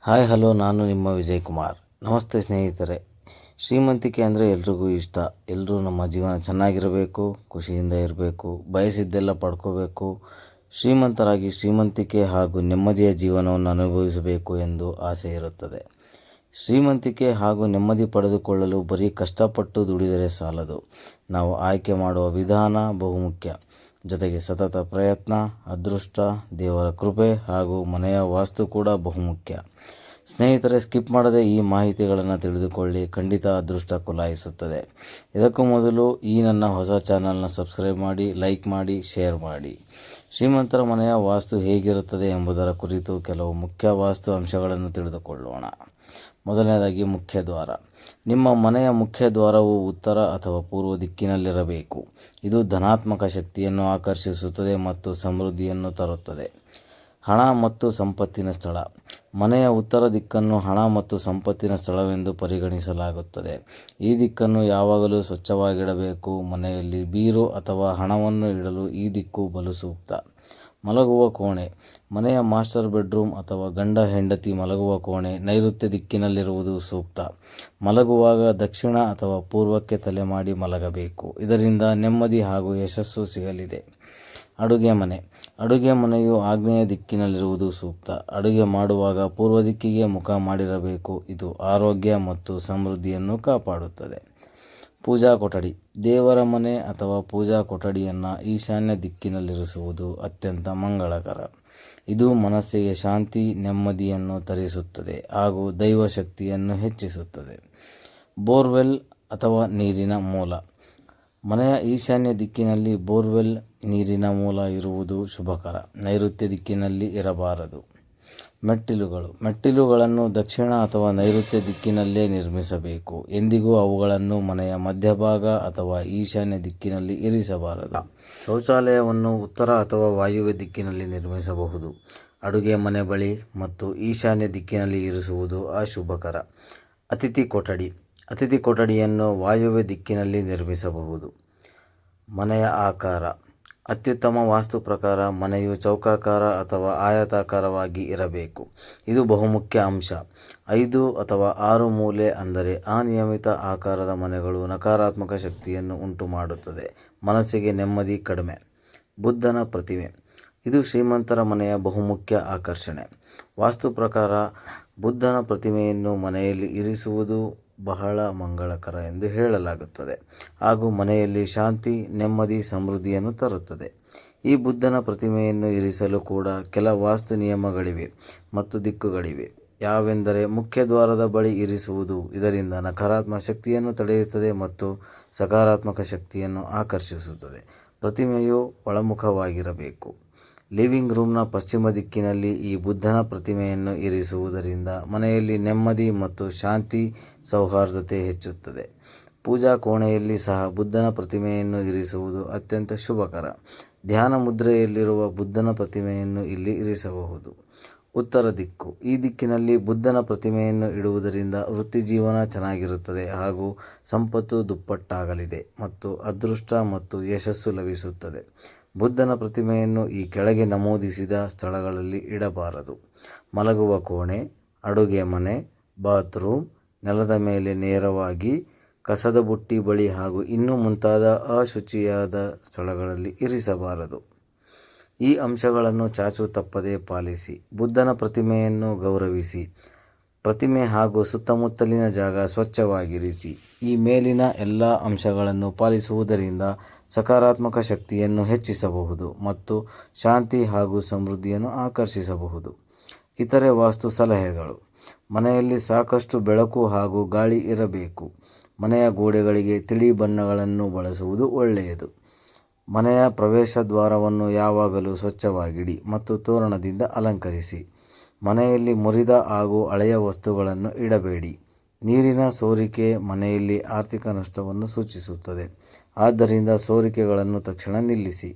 Hi hello, ನಾನು ನಿಮ್ಮ ವಿಜಯ್ ಕುಮಾರ್. ನಮಸ್ತೆ ಸ್ನೇಹಿತರೆ. ಶ್ರೀಮಂತಿಕೆ ಅಂದರೆ ಎಲ್ರಿಗೂ ಇಷ್ಟ. ಎಲ್ಲರೂ ನಮ್ಮ ಜೀವನ ಚೆನ್ನಾಗಿರಬೇಕು, ಖುಷಿಯಿಂದ ಇರಬೇಕು, ಬಯಸಿದ್ದೆಲ್ಲ ಪಡ್ಕೋಬೇಕು, ಶ್ರೀಮಂತರಾಗಿ ಶ್ರೀಮಂತಿಕೆ ಹಾಗೂ ನೆಮ್ಮದಿಯ ಜೀವನವನ್ನು ಅನುಭವಿಸಬೇಕು ಎಂದು ಆಸೆ ಇರುತ್ತದೆ. ಶ್ರೀಮಂತಿಕೆ ಹಾಗೂ ನೆಮ್ಮದಿ ಪಡೆದುಕೊಳ್ಳಲು ಬರೀ ಕಷ್ಟಪಟ್ಟು ದುಡಿದರೆ ಸಾಲದು. ನಾವು ಆಯ್ಕೆ ಮಾಡುವ ವಿಧಾನ ಬಹುಮುಖ್ಯ. ಜೊತೆಗೆ ಸತತ ಪ್ರಯತ್ನ, ಅದೃಷ್ಟ, ದೇವರ ಕೃಪೆ ಹಾಗೂ ಮನೆಯ ವಾಸ್ತು ಕೂಡ ಬಹುಮುಖ್ಯ. ಸ್ನೇಹಿತರೆ, ಸ್ಕಿಪ್ ಮಾಡದೆ ಈ ಮಾಹಿತಿಗಳನ್ನು ತಿಳಿದುಕೊಳ್ಳಿ. ಖಂಡಿತ ಅದೃಷ್ಟ ಕುಲಾಯಿಸುತ್ತದೆ. ಇದಕ್ಕೂ ಮೊದಲು ಈ ನನ್ನ ಹೊಸ ಚಾನಲ್ನ ಸಬ್ಸ್ಕ್ರೈಬ್ ಮಾಡಿ, ಲೈಕ್ ಮಾಡಿ, ಶೇರ್ ಮಾಡಿ. ಶ್ರೀಮಂತರ ಮನೆಯ ವಾಸ್ತು ಹೇಗಿರುತ್ತದೆ ಎಂಬುದರ ಕುರಿತು ಕೆಲವು ಮುಖ್ಯ ವಾಸ್ತು ಅಂಶಗಳನ್ನು ತಿಳಿದುಕೊಳ್ಳೋಣ. ಮೊದಲನೇದಾಗಿ ಮುಖ್ಯ ದ್ವಾರ. ನಿಮ್ಮ ಮನೆಯ ಮುಖ್ಯ ದ್ವಾರವು ಉತ್ತರ ಅಥವಾ ಪೂರ್ವ ದಿಕ್ಕಿನಲ್ಲಿರಬೇಕು. ಇದು ಧನಾತ್ಮಕ ಶಕ್ತಿಯನ್ನು ಆಕರ್ಷಿಸುತ್ತದೆ ಮತ್ತು ಸಮೃದ್ಧಿಯನ್ನು ತರುತ್ತದೆ. ಹಣ ಮತ್ತು ಸಂಪತ್ತಿನ ಸ್ಥಳ. ಮನೆಯ ಉತ್ತರ ದಿಕ್ಕನ್ನು ಹಣ ಮತ್ತು ಸಂಪತ್ತಿನ ಸ್ಥಳವೆಂದು ಪರಿಗಣಿಸಲಾಗುತ್ತದೆ. ಈ ದಿಕ್ಕನ್ನು ಯಾವಾಗಲೂ ಸ್ವಚ್ಛವಾಗಿಡಬೇಕು. ಮನೆಯಲ್ಲಿ ಬೀರು ಅಥವಾ ಹಣವನ್ನು ಇಡಲು ಈ ದಿಕ್ಕು ಬಲು ಸೂಕ್ತ. ಮಲಗುವ ಕೋಣೆ. ಮನೆಯ ಮಾಸ್ಟರ್ ಬೆಡ್ರೂಮ್ ಅಥವಾ ಗಂಡ ಹೆಂಡತಿ ಮಲಗುವ ಕೋಣೆ ನೈಋತ್ಯ ದಿಕ್ಕಿನಲ್ಲಿರುವುದು ಸೂಕ್ತ. ಮಲಗುವಾಗ ದಕ್ಷಿಣ ಅಥವಾ ಪೂರ್ವಕ್ಕೆ ತಲೆ ಮಾಡಿ ಮಲಗಬೇಕು. ಇದರಿಂದ ನೆಮ್ಮದಿ ಹಾಗೂ ಯಶಸ್ಸು ಸಿಗಲಿದೆ. ಅಡುಗೆ ಮನೆ. ಅಡುಗೆ ಮನೆಯು ಆಗ್ನೇಯ ದಿಕ್ಕಿನಲ್ಲಿರುವುದು ಸೂಕ್ತ. ಅಡುಗೆ ಮಾಡುವಾಗ ಪೂರ್ವ ದಿಕ್ಕಿಗೆ ಮುಖ ಮಾಡಿರಬೇಕು. ಇದು ಆರೋಗ್ಯ ಮತ್ತು ಸಮೃದ್ಧಿಯನ್ನು ಕಾಪಾಡುತ್ತದೆ. ಪೂಜಾ ಕೊಠಡಿ. ದೇವರ ಮನೆ ಅಥವಾ ಪೂಜಾ ಕೊಠಡಿಯನ್ನು ಈಶಾನ್ಯ ದಿಕ್ಕಿನಲ್ಲಿರಿಸುವುದು ಅತ್ಯಂತ ಮಂಗಳಕರ. ಇದು ಮನಸ್ಸಿಗೆ ಶಾಂತಿ, ನೆಮ್ಮದಿಯನ್ನು ತರಿಸುತ್ತದೆ ಹಾಗೂ ದೈವ ಶಕ್ತಿಯನ್ನು ಹೆಚ್ಚಿಸುತ್ತದೆ. ಬೋರ್ವೆಲ್ ಅಥವಾ ನೀರಿನ ಮೂಲ. ಮನೆಯ ಈಶಾನ್ಯ ದಿಕ್ಕಿನಲ್ಲಿ ಬೋರ್ವೆಲ್ ನೀರಿನ ಮೂಲ ಇರುವುದು ಶುಭಕರ. ನೈಋತ್ಯ ದಿಕ್ಕಿನಲ್ಲಿ ಇರಬಾರದು. ಮೆಟ್ಟಿಲುಗಳು. ಮೆಟ್ಟಿಲುಗಳನ್ನು ದಕ್ಷಿಣ ಅಥವಾ ನೈಋತ್ಯ ದಿಕ್ಕಿನಲ್ಲೇ ನಿರ್ಮಿಸಬೇಕು. ಎಂದಿಗೂ ಅವುಗಳನ್ನು ಮನೆಯ ಮಧ್ಯಭಾಗ ಅಥವಾ ಈಶಾನ್ಯ ದಿಕ್ಕಿನಲ್ಲಿ ಇರಿಸಬಾರದು. ಶೌಚಾಲಯವನ್ನು ಉತ್ತರ ಅಥವಾ ವಾಯುವ್ಯ ದಿಕ್ಕಿನಲ್ಲಿ ನಿರ್ಮಿಸಬಹುದು. ಅಡುಗೆ ಮನೆ ಬಳಿ ಮತ್ತು ಈಶಾನ್ಯ ದಿಕ್ಕಿನಲ್ಲಿ ಇರಿಸುವುದು ಅಶುಭಕರ. ಅತಿಥಿ ಕೊಠಡಿ. ಅತಿಥಿ ಕೊಠಡಿಯನ್ನು ವಾಯುವ್ಯ ದಿಕ್ಕಿನಲ್ಲಿ ನಿರ್ಮಿಸಬಹುದು. ಮನೆಯ ಆಕಾರ. ಅತ್ಯುತ್ತಮ ವಾಸ್ತು ಪ್ರಕಾರ ಮನೆಯು ಚೌಕಾಕಾರ ಅಥವಾ ಆಯತಾಕಾರವಾಗಿ ಇರಬೇಕು. ಇದು ಬಹುಮುಖ್ಯ ಅಂಶ. 5 ಅಥವಾ 6 ಮೂಲೆ ಅಂದರೆ ಅನಿಯಮಿತ ಆಕಾರದ ಮನೆಗಳು ನಕಾರಾತ್ಮಕ ಶಕ್ತಿಯನ್ನು ಉಂಟು ಮಾಡುತ್ತದೆ. ಮನಸ್ಸಿಗೆ ನೆಮ್ಮದಿ ಕಡಿಮೆ. ಬುದ್ಧನ ಪ್ರತಿಮೆ. ಇದು ಶ್ರೀಮಂತರ ಮನೆಯ ಬಹುಮುಖ್ಯ ಆಕರ್ಷಣೆ. ವಾಸ್ತು ಪ್ರಕಾರ ಬುದ್ಧನ ಪ್ರತಿಮೆಯನ್ನು ಮನೆಯಲ್ಲಿ ಇರಿಸುವುದು ಬಹಳ ಮಂಗಳಕರ ಎಂದು ಹೇಳಲಾಗುತ್ತದೆ ಹಾಗೂ ಮನೆಯಲ್ಲಿ ಶಾಂತಿ, ನೆಮ್ಮದಿ, ಸಮೃದ್ಧಿಯನ್ನು ತರುತ್ತದೆ. ಈ ಬುದ್ಧನ ಪ್ರತಿಮೆಯನ್ನು ಇರಿಸಲು ಕೂಡ ಕೆಲ ವಾಸ್ತು ನಿಯಮಗಳಿವೆ ಮತ್ತು ದಿಕ್ಕುಗಳಿವೆ. ಯಾವೆಂದರೆ ಮುಖ್ಯ ದ್ವಾರದ ಬಳಿ ಇರಿಸುವುದು. ಇದರಿಂದ ನಕಾರಾತ್ಮಕ ಶಕ್ತಿಯನ್ನು ತಡೆಯುತ್ತದೆ ಮತ್ತು ಸಕಾರಾತ್ಮಕ ಶಕ್ತಿಯನ್ನು ಆಕರ್ಷಿಸುತ್ತದೆ. ಪ್ರತಿಮೆಯು ಒಳಮುಖವಾಗಿರಬೇಕು. ಲಿವಿಂಗ್ ರೂಮ್ನ ಪಶ್ಚಿಮ ದಿಕ್ಕಿನಲ್ಲಿ ಈ ಬುದ್ಧನ ಪ್ರತಿಮೆಯನ್ನು ಇರಿಸುವುದರಿಂದ ಮನೆಯಲ್ಲಿ ನೆಮ್ಮದಿ ಮತ್ತು ಶಾಂತಿ, ಸೌಹಾರ್ದತೆ ಹೆಚ್ಚುತ್ತದೆ. ಪೂಜಾ ಕೋಣೆಯಲ್ಲಿ ಸಹ ಬುದ್ಧನ ಪ್ರತಿಮೆಯನ್ನು ಇರಿಸುವುದು ಅತ್ಯಂತ ಶುಭಕರ. ಧ್ಯಾನ ಮುದ್ರೆಯಲ್ಲಿರುವ ಬುದ್ಧನ ಪ್ರತಿಮೆಯನ್ನು ಇಲ್ಲಿ ಇರಿಸಬಹುದು. ಉತ್ತರ ದಿಕ್ಕು. ಈ ದಿಕ್ಕಿನಲ್ಲಿ ಬುದ್ಧನ ಪ್ರತಿಮೆಯನ್ನು ಇಡುವುದರಿಂದ ವೃತ್ತಿಜೀವನ ಚೆನ್ನಾಗಿರುತ್ತದೆ ಹಾಗೂ ಸಂಪತ್ತು ದುಪ್ಪಟ್ಟಾಗಲಿದೆ ಮತ್ತು ಅದೃಷ್ಟ ಮತ್ತು ಯಶಸ್ಸು ಲಭಿಸುತ್ತದೆ. ಬುದ್ಧನ ಪ್ರತಿಮೆಯನ್ನು ಈ ಕೆಳಗೆ ನಮೂದಿಸಿದ ಸ್ಥಳಗಳಲ್ಲಿ ಇಡಬಾರದು. ಮಲಗುವ ಕೋಣೆ, ಅಡುಗೆ ಮನೆ, ಬಾತ್ರೂಮ್, ನೆಲದ ಮೇಲೆ ನೇರವಾಗಿ, ಕಸದ ಬುಟ್ಟಿ ಬಳಿ ಹಾಗೂ ಇನ್ನೂ ಮುಂತಾದ ಅಶುಚಿಯಾದ ಸ್ಥಳಗಳಲ್ಲಿ ಇರಿಸಬಾರದು. ಈ ಅಂಶಗಳನ್ನು ಚಾಚು ತಪ್ಪದೆ ಪಾಲಿಸಿ. ಬುದ್ಧನ ಪ್ರತಿಮೆಯನ್ನು ಗೌರವಿಸಿ. ಪ್ರತಿಮೆ ಹಾಗೂ ಸುತ್ತಮುತ್ತಲಿನ ಜಾಗ ಸ್ವಚ್ಛವಾಗಿರಿಸಿ. ಈ ಮೇಲಿನ ಎಲ್ಲ ಅಂಶಗಳನ್ನು ಪಾಲಿಸುವುದರಿಂದ ಸಕಾರಾತ್ಮಕ ಶಕ್ತಿಯನ್ನು ಹೆಚ್ಚಿಸಬಹುದು ಮತ್ತು ಶಾಂತಿ ಹಾಗೂ ಸಮೃದ್ಧಿಯನ್ನು ಆಕರ್ಷಿಸಬಹುದು. ಇತರೆ ವಾಸ್ತು ಸಲಹೆಗಳು. ಮನೆಯಲ್ಲಿ ಸಾಕಷ್ಟು ಬೆಳಕು ಹಾಗೂ ಗಾಳಿ ಇರಬೇಕು. ಮನೆಯ ಗೋಡೆಗಳಿಗೆ ತಿಳಿ ಬಣ್ಣಗಳನ್ನು ಬಳಸುವುದು ಒಳ್ಳೆಯದು. ಮನೆಯ ಪ್ರವೇಶ ದ್ವಾರವನ್ನು ಯಾವಾಗಲೂ ಸ್ವಚ್ಛವಾಗಿಡಿ ಮತ್ತು ತೋರಣದಿಂದ ಅಲಂಕರಿಸಿ. ಮನೆಯಲ್ಲಿ ಮುರಿದ ಹಾಗೂ ಹಳೆಯ ವಸ್ತುಗಳನ್ನು ಇಡಬೇಡಿ. ನೀರಿನ ಸೋರಿಕೆ ಮನೆಯಲ್ಲಿ ಆರ್ಥಿಕ ನಷ್ಟವನ್ನು ಸೂಚಿಸುತ್ತದೆ. ಆದ್ದರಿಂದ ಸೋರಿಕೆಗಳನ್ನು ತಕ್ಷಣ ನಿಲ್ಲಿಸಿ.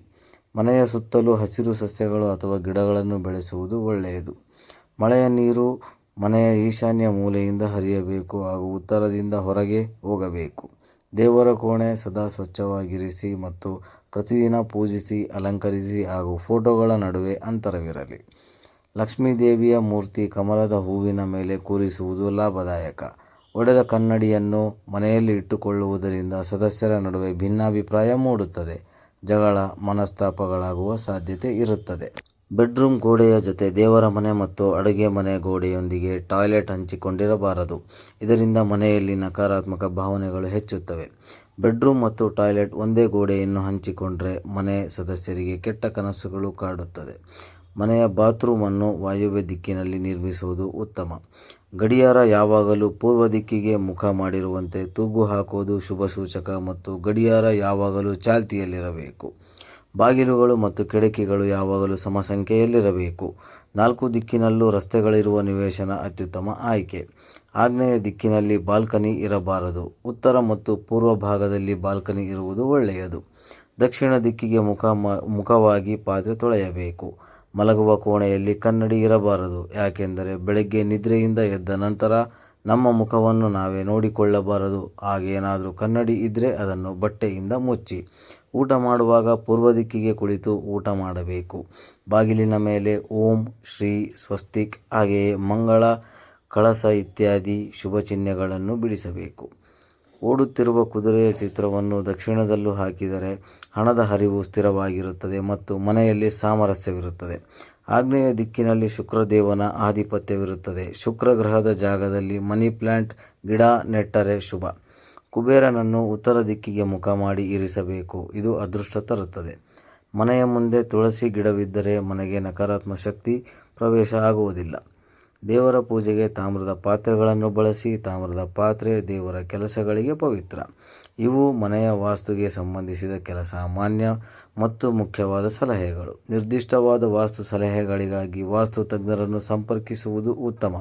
ಮನೆಯ ಸುತ್ತಲೂ ಹಸಿರು ಸಸ್ಯಗಳು ಅಥವಾ ಗಿಡಗಳನ್ನು ಬೆಳೆಸುವುದು ಒಳ್ಳೆಯದು. ಮಳೆಯ ನೀರು ಮನೆಯ ಈಶಾನ್ಯ ಮೂಲೆಯಿಂದ ಹರಿಯಬೇಕು ಹಾಗೂ ಉತ್ತರದಿಂದ ಹೊರಗೆ ಹೋಗಬೇಕು. ದೇವರ ಕೋಣೆ ಸದಾ ಸ್ವಚ್ಛವಾಗಿರಿಸಿ ಮತ್ತು ಪ್ರತಿದಿನ ಪೂಜಿಸಿ, ಅಲಂಕರಿಸಿ ಹಾಗೂ ಫೋಟೋಗಳ ನಡುವೆ ಅಂತರವಿರಲಿ. ಲಕ್ಷ್ಮೀದೇವಿಯ ಮೂರ್ತಿ ಕಮಲದ ಹೂವಿನ ಮೇಲೆ ಕೂರಿಸುವುದು ಲಾಭದಾಯಕ. ಒಡೆದ ಕನ್ನಡಿಯನ್ನು ಮನೆಯಲ್ಲಿ ಇಟ್ಟುಕೊಳ್ಳುವುದರಿಂದ ಸದಸ್ಯರ ನಡುವೆ ಭಿನ್ನಾಭಿಪ್ರಾಯ ಮೂಡುತ್ತದೆ. ಜಗಳ, ಮನಸ್ತಾಪಗಳಾಗುವ ಸಾಧ್ಯತೆ ಇರುತ್ತದೆ. ಬೆಡ್ರೂಮ್ ಗೋಡೆಯ ಜೊತೆ ದೇವರ ಮನೆ ಮತ್ತು ಅಡುಗೆ ಮನೆ ಗೋಡೆಯೊಂದಿಗೆ ಟಾಯ್ಲೆಟ್ ಹಂಚಿಕೊಂಡಿರಬಾರದು. ಇದರಿಂದ ಮನೆಯಲ್ಲಿ ನಕಾರಾತ್ಮಕ ಭಾವನೆಗಳು ಹೆಚ್ಚುತ್ತವೆ. ಬೆಡ್ರೂಮ್ ಮತ್ತು ಟಾಯ್ಲೆಟ್ ಒಂದೇ ಗೋಡೆಯನ್ನು ಹಂಚಿಕೊಂಡ್ರೆ ಮನೆ ಸದಸ್ಯರಿಗೆ ಕೆಟ್ಟ ಕನಸುಗಳು ಕಾಡುತ್ತದೆ. ಮನೆಯ ಬಾತ್ರೂಮನ್ನು ವಾಯುವ್ಯ ದಿಕ್ಕಿನಲ್ಲಿ ನಿರ್ಮಿಸುವುದು ಉತ್ತಮ. ಗಡಿಯಾರ ಯಾವಾಗಲೂ ಪೂರ್ವ ದಿಕ್ಕಿಗೆ ಮುಖ ಮಾಡಿರುವಂತೆ ತೂಗು ಹಾಕುವುದು ಶುಭ ಸೂಚಕ ಮತ್ತು ಗಡಿಯಾರ ಯಾವಾಗಲೂ ಚಾಲ್ತಿಯಲ್ಲಿರಬೇಕು. ಬಾಗಿಲುಗಳು ಮತ್ತು ಕಿಟಕಿಗಳು ಯಾವಾಗಲೂ ಸಮಸಂಖ್ಯೆಯಲ್ಲಿರಬೇಕು. 4 ದಿಕ್ಕಿನಲ್ಲೂ ರಸ್ತೆಗಳಿರುವ ನಿವೇಶನ ಅತ್ಯುತ್ತಮ ಆಯ್ಕೆ. ಆಗ್ನೇಯ ದಿಕ್ಕಿನಲ್ಲಿ ಬಾಲ್ಕನಿ ಇರಬಾರದು. ಉತ್ತರ ಮತ್ತು ಪೂರ್ವ ಭಾಗದಲ್ಲಿ ಬಾಲ್ಕನಿ ಇರುವುದು ಒಳ್ಳೆಯದು. ದಕ್ಷಿಣ ದಿಕ್ಕಿಗೆ ಮುಖವಾಗಿ ಪಾತ್ರೆ ತೊಳೆಯಬೇಕು. ಮಲಗುವ ಕೋಣೆಯಲ್ಲಿ ಕನ್ನಡಿ ಇರಬಾರದು. ಯಾಕೆಂದರೆ ಬೆಳಗ್ಗೆ ನಿದ್ರೆಯಿಂದ ಎದ್ದ ನಂತರ ನಮ್ಮ ಮುಖವನ್ನು ನಾವೇ ನೋಡಿಕೊಳ್ಳಬಾರದು. ಹಾಗೇನಾದರೂ ಕನ್ನಡಿ ಇದ್ದರೆ ಅದನ್ನು ಬಟ್ಟೆಯಿಂದ ಮುಚ್ಚಿ. ಊಟ ಮಾಡುವಾಗ ಪೂರ್ವ ದಿಕ್ಕಿಗೆ ಕುಳಿತು ಊಟ ಮಾಡಬೇಕು. ಬಾಗಿಲಿನ ಮೇಲೆ ಓಂ, ಶ್ರೀ, ಸ್ವಸ್ತಿಕ್, ಹಾಗೆಯೇ ಮಂಗಳ, ಕಳಸ ಇತ್ಯಾದಿ ಶುಭ ಚಿಹ್ನೆಗಳನ್ನು ಬಿಡಿಸಬೇಕು. ಓಡುತ್ತಿರುವ ಕುದುರೆಯ ಚಿತ್ರವನ್ನು ದಕ್ಷಿಣದಲ್ಲೂ ಹಾಕಿದರೆ ಹಣದ ಹರಿವು ಸ್ಥಿರವಾಗಿರುತ್ತದೆ ಮತ್ತು ಮನೆಯಲ್ಲಿ ಸಾಮರಸ್ಯವಿರುತ್ತದೆ. ಆಗ್ನೇಯ ದಿಕ್ಕಿನಲ್ಲಿ ಶುಕ್ರದೇವನ ಆಧಿಪತ್ಯವಿರುತ್ತದೆ. ಶುಕ್ರ ಗ್ರಹದ ಜಾಗದಲ್ಲಿ ಮನಿ ಪ್ಲಾಂಟ್ ಗಿಡ ನೆಟ್ಟರೆ ಶುಭ. ಕುಬೇರನನ್ನು ಉತ್ತರ ದಿಕ್ಕಿಗೆ ಮುಖ ಮಾಡಿ ಇರಿಸಬೇಕು. ಇದು ಅದೃಷ್ಟ ತರುತ್ತದೆ. ಮನೆಯ ಮುಂದೆ ತುಳಸಿ ಗಿಡವಿದ್ದರೆ ಮನೆಗೆ ನಕಾರಾತ್ಮಕ ಶಕ್ತಿ ಪ್ರವೇಶ ಆಗುವುದಿಲ್ಲ. ದೇವರ ಪೂಜೆಗೆ ತಾಮ್ರದ ಪಾತ್ರೆಗಳನ್ನು ಬಳಸಿ. ತಾಮ್ರದ ಪಾತ್ರೆ ದೇವರ ಕೆಲಸಗಳಿಗೆ ಪವಿತ್ರ. ಇವು ಮನೆಯ ವಾಸ್ತುಗೆ ಸಂಬಂಧಿಸಿದ ಕೆಲ ಸಾಮಾನ್ಯ ಮತ್ತು ಮುಖ್ಯವಾದ ಸಲಹೆಗಳು. ನಿರ್ದಿಷ್ಟವಾದ ವಾಸ್ತು ಸಲಹೆಗಳಿಗಾಗಿ ವಾಸ್ತು ತಜ್ಞರನ್ನು ಸಂಪರ್ಕಿಸುವುದು ಉತ್ತಮ.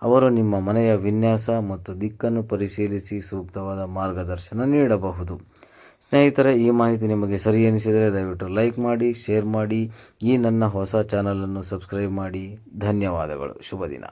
ಅವರು ನಿಮ್ಮ ಮನೆಯ ವಿನ್ಯಾಸ ಮತ್ತು ದಿಕ್ಕನ್ನು ಪರಿಶೀಲಿಸಿ ಸೂಕ್ತವಾದ ಮಾರ್ಗದರ್ಶನ ನೀಡಬಹುದು. ಸ್ನೇಹಿತರೆ, ಈ ಮಾಹಿತಿ ನಿಮಗೆ ಸರಿ ಎನಿಸಿದರೆ ದಯವಿಟ್ಟು ಲೈಕ್ ಮಾಡಿ, ಶೇರ್ ಮಾಡಿ. ಈ ನನ್ನ ಹೊಸ ಚಾನಲನ್ನು ಸಬ್ಸ್ಕ್ರೈಬ್ ಮಾಡಿ. ಧನ್ಯವಾದಗಳು. ಶುಭ ದಿನ.